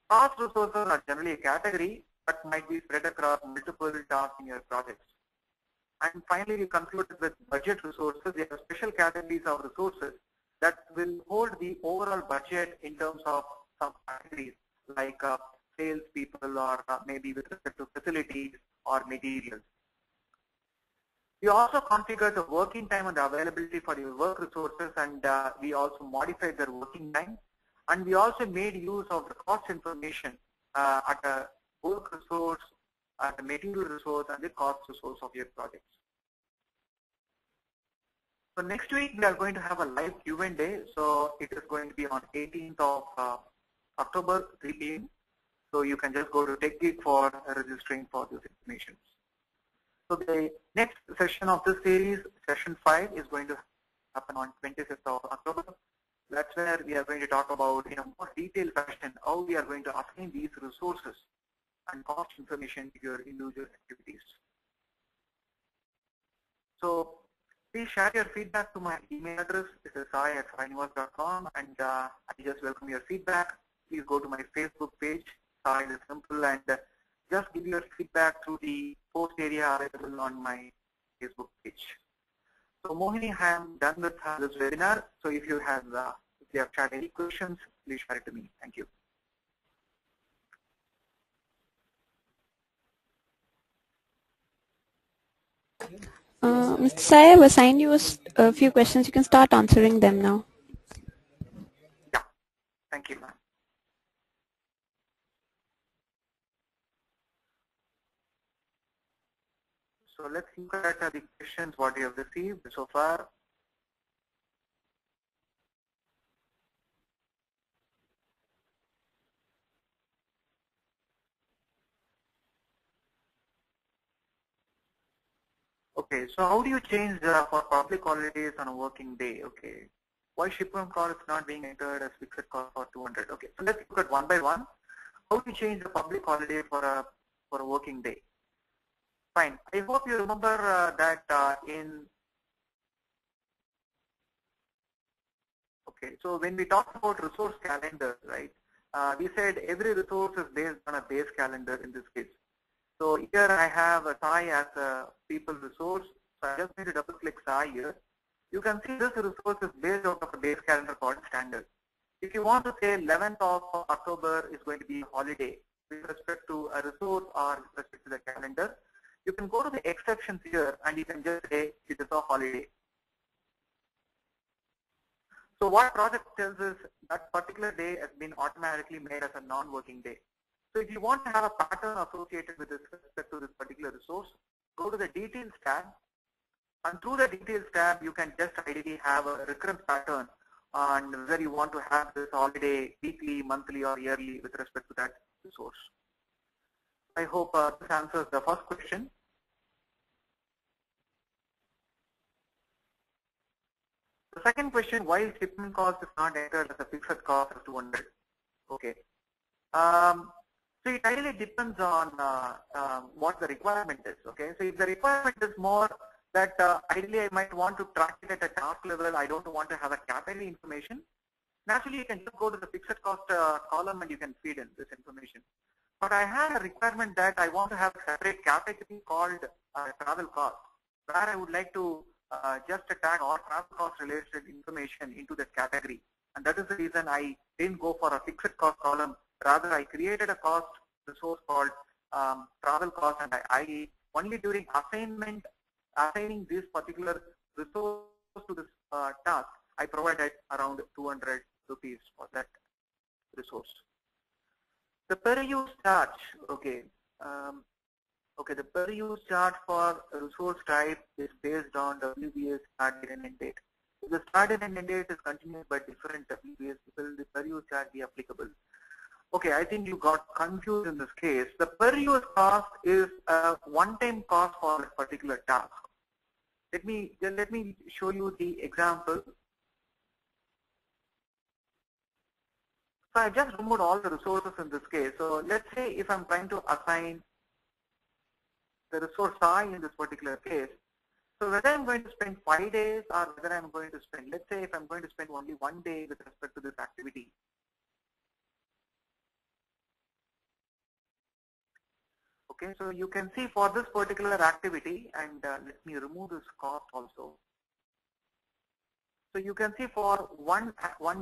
Speaker 2: Cost resources are generally a category that might be spread across multiple tasks in your projects. And finally, we concluded with budget resources. They are special categories of resources that will hold the overall budget in terms of some categories like sales people or maybe with respect to facilities or materials. We also configured the working time and the availability for your work resources, and we also modified their working time. And we also made use of the cost information at a work resource, at the material resource, and the cost resource of your projects. So next week we are going to have a live Q&A. So it is going to be on 18th of October, 3 p.m. So you can just go to TechGeek for registering for this information. So the next session of this series, session 5, is going to happen on 25th of October. That's where we are going to talk about in a more detailed fashion how we are going to assign these resources and cost information to your individual activities. So please share your feedback to my email address. This is sai@sainivas.com, and I just welcome your feedback. Please go to my Facebook page, Sai is Simple, and just give your feedback through the post area available on my Facebook page. So Mohini, I am done with this webinar. So if you have shared any questions, please share it to me. Thank you.
Speaker 1: Mr. Sai, I have assigned you a few questions. You can start answering them now.
Speaker 2: Yeah, thank you, ma'am. So let's look at the questions what you have received so far. Okay, so how do you change for public holidays on a working day? Okay, why shipment cost is not being entered as fixed cost for 200? Okay, so let's look at one by one. How do you change the public holiday for a working day? Fine. I hope you remember that okay, so when we talk about resource calendar, right, we said every resource is based on a base calendar in this case. So here I have a Sai as a people resource. So I just need to double click Sai here. You can see this resource is based out of a base calendar called standard. If you want to say 11th of October is going to be a holiday with respect to a resource or with respect to the calendar, you can go to the exceptions here and you can just say it is a holiday. So what project tells us that particular day has been automatically made as a non-working day. So if you want to have a pattern associated with respect to this particular resource, go to the details tab, and through the details tab you can just ideally have a recurrent pattern on whether you want to have this holiday weekly, monthly or yearly with respect to that resource. I hope this answers the first question. The second question, why shipment cost is not entered as a fixed cost of 200? Okay. So it really depends on what the requirement is. Okay. So if the requirement is more that ideally I might want to track it at a task level, I don't want to have a category information. Naturally, you can just go to the fixed cost column and you can feed in this information. But I had a requirement that I want to have a separate category called travel cost, where I would like to just tag all travel cost related information into that category. And that is the reason I didn't go for a fixed cost column. Rather, I created a cost resource called travel cost, and I only during assigning this particular resource to this task, I provided around 200 rupees for that resource. The per use charge, okay. Okay, the per use charge for resource type is based on WBS start date and end date. If the start date and end date is continuous by different WBS, will the per use charge be applicable? Okay, I think you got confused in this case. The per use cost is a one-time cost for a particular task. Let me show you the example. So I just removed all the resources in this case. So let's say if I'm trying to assign the resource I in this particular case. So whether I'm going to spend 5 days or whether I'm going to spend, let's say if I'm going to spend only 1 day with respect to this activity. Okay, so you can see for this particular activity, and let me remove this cost also. So you can see for one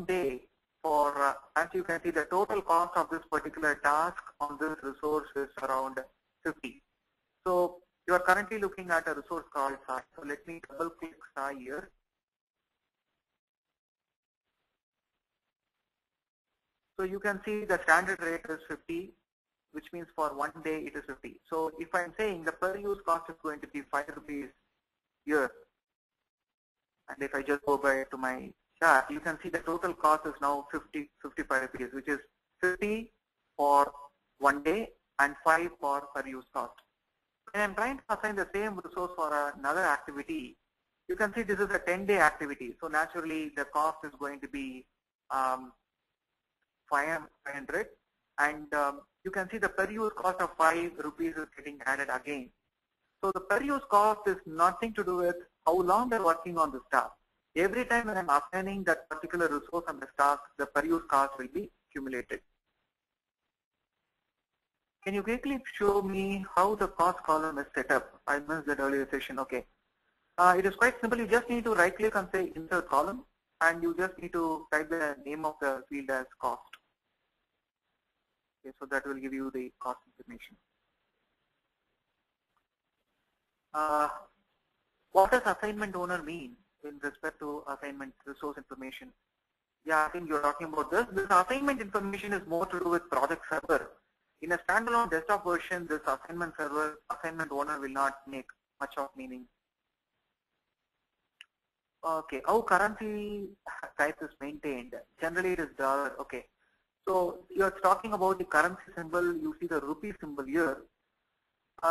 Speaker 2: day, for as you can see, the total cost of this particular task on this resource is around 50. So you are currently looking at a resource called Sai. So let me double click Sai here. So you can see the standard rate is 50, which means for 1 day it is 50. So if I'm saying the per use cost is going to be 5 rupees here, and if I just go back to my chart, you can see the total cost is now 55 rupees, which is 50 for 1 day and 5 for per use cost. When I'm trying to assign the same resource for another activity, you can see this is a 10-day activity. So naturally, the cost is going to be 500, and you can see the per use cost of 5 rupees is getting added again. So the per use cost is nothing to do with how long they're working on this task. Every time when I'm assigning that particular resource on this task, the per use cost will be accumulated. Can you quickly show me how the cost column is set up? I missed that earlier session. Okay. It is quite simple. You just need to right click and say insert column, and you just need to type the name of the field as cost. Okay, so that will give you the cost information. What does assignment owner mean in respect to assignment resource information? Yeah, I think you're talking about this. This assignment information is more to do with project server. In a standalone desktop version, this assignment server, assignment owner will not make much of meaning. Okay, how currency type is maintained? Generally it is dollar. Okay, so you're talking about the currency symbol. You see the rupee symbol here.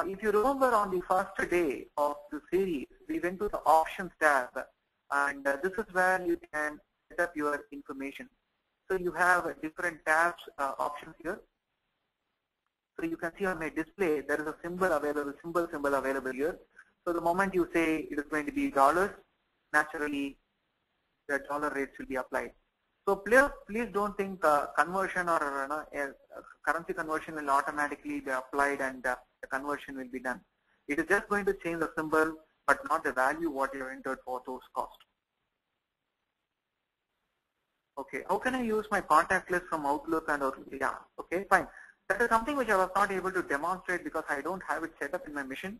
Speaker 2: If you remember on the first day of the series, we went to the options tab, and this is where you can set up your information. So you have different tabs, options here. So you can see on my display, there is a symbol available, symbol available here. So the moment you say it is going to be dollars, naturally the dollar rates will be applied. So please don't think conversion or currency conversion will automatically be applied and the conversion will be done. It is just going to change the symbol, but not the value what you entered for those costs. Okay, how can I use my contact list from Outlook and Outlook? Yeah, okay, fine. That is something which I was not able to demonstrate because I don't have it set up in my mission.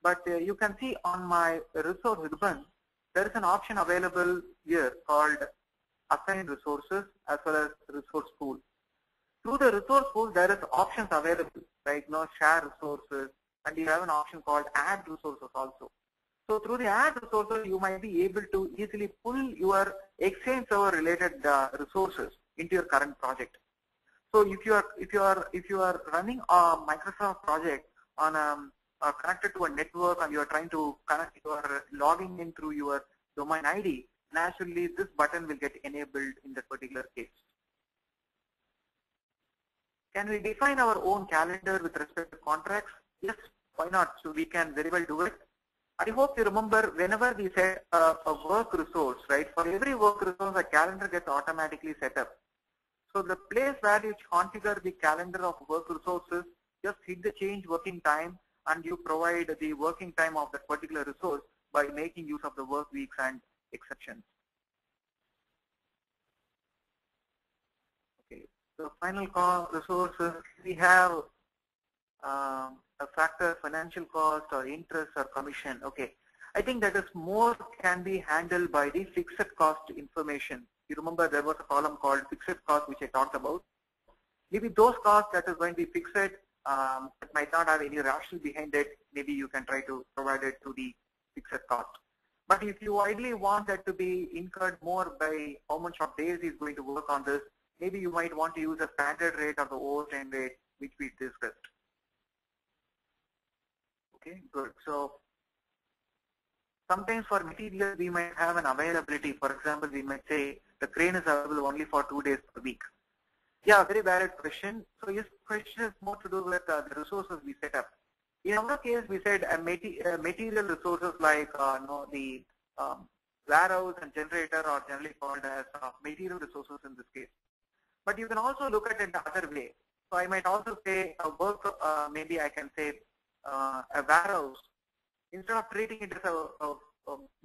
Speaker 2: But you can see on my resource ribbon, there is an option available here called assign resources as well as resource pool. Through the resource pool, there is options available, right? Now share resources, and you have an option called add resources also. So through the add resources, you might be able to easily pull your Exchange server related resources into your current project. So if you are running a Microsoft project on connected to a network and you are trying to connect, you are logging in through your domain ID, naturally this button will get enabled in that particular case. Can we define our own calendar with respect to contracts? Yes, why not? So we can very well do it. I hope you remember whenever we set a work resource, right? For every work resource, a calendar gets automatically set up. So the place where you configure the calendar of work resources, just hit the change working time and you provide the working time of that particular resource by making use of the work weeks and exceptions. Okay, so final resources, we have a factor, financial cost or interest or commission. Okay, I think that is more can be handled by the fixed cost information. You remember there was a column called fixed cost which I talked about. Maybe those costs that is going to be fixed that might not have any rationale behind it, maybe you can try to provide it to the fixed cost. But if you ideally want that to be incurred more by how much of days is going to work on this, maybe you might want to use a standard rate or the overtime rate which we discussed. Okay, good. So sometimes for material we might have an availability. For example, we might say the crane is available only for 2 days per week. Yeah, very valid question. So this question is more to do with the resources we set up. In our case, we said material resources like the warehouse and generator are generally called as material resources in this case. But you can also look at it the other way. So I might also say a work, maybe I can say a warehouse. Instead of treating it as a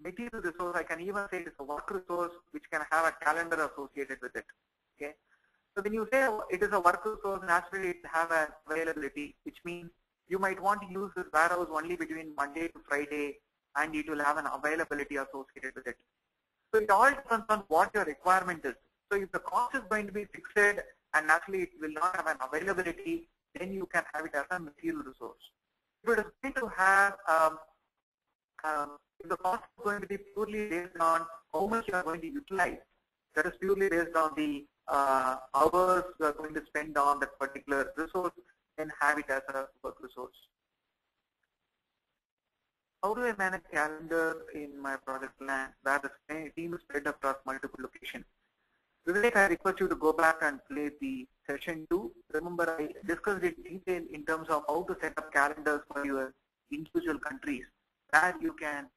Speaker 2: material resource, I can even say it's a work resource which can have a calendar associated with it. Okay. So when you say it is a work resource, naturally it have an availability, which means you might want to use this warehouse only between Monday to Friday, and it will have an availability associated with it. So it all depends on what your requirement is. So if the cost is going to be fixed and naturally it will not have an availability, then you can have it as a material resource. If it is going to have, if the cost is going to be purely based on how much you are going to utilize, that is purely based on the hours you are going to spend on that particular resource, then have it as a work resource. How do I manage calendar in my project plan where the team is spread across multiple locations? Vivek, I request you to go back and play the session 2. Remember, I discussed it in detail in terms of how to set up calendars for your individual countries, where you can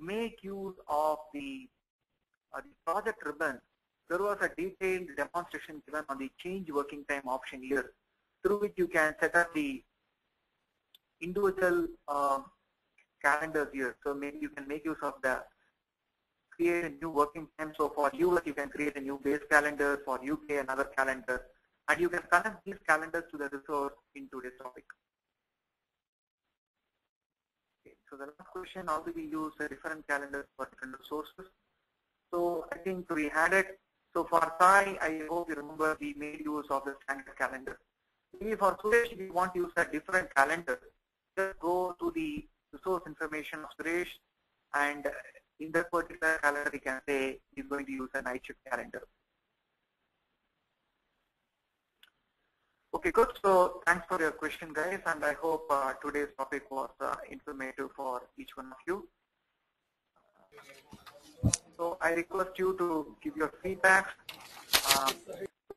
Speaker 2: make use of the project ribbon. There was a detailed demonstration given on the change working time option here, through which you can set up the individual calendars here. So maybe you can make use of the create a new working time. So for US, you can create a new base calendar, for UK another calendar, and you can connect these calendars to the resource in today's topic. Okay, so the last question, how do we use different calendars for different resources? So I think we had it. So for Sai, I hope you remember we made use of the standard calendar. Maybe for Suresh, if you want to use a different calendar, just go to the resource information of Suresh, and in that particular calendar, we can say he's going to use a night shift calendar. Okay, good. So thanks for your question, guys, and I hope today's topic was informative for each one of you. So I request you to give your feedback.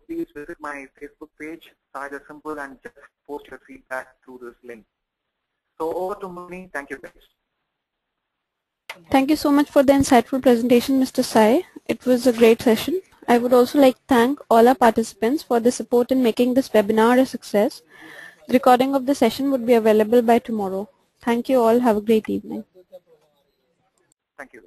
Speaker 2: Please visit my Facebook page, Saja Simple, and just post your feedback through this link. So over to Muni. Thank you, guys.
Speaker 1: Thank you so much for the insightful presentation, Mr. Sai. It was a great session. I would also like to thank all our participants for the support in making this webinar a success. The recording of the session would be available by tomorrow. Thank you all. Have a great evening.
Speaker 2: Thank you.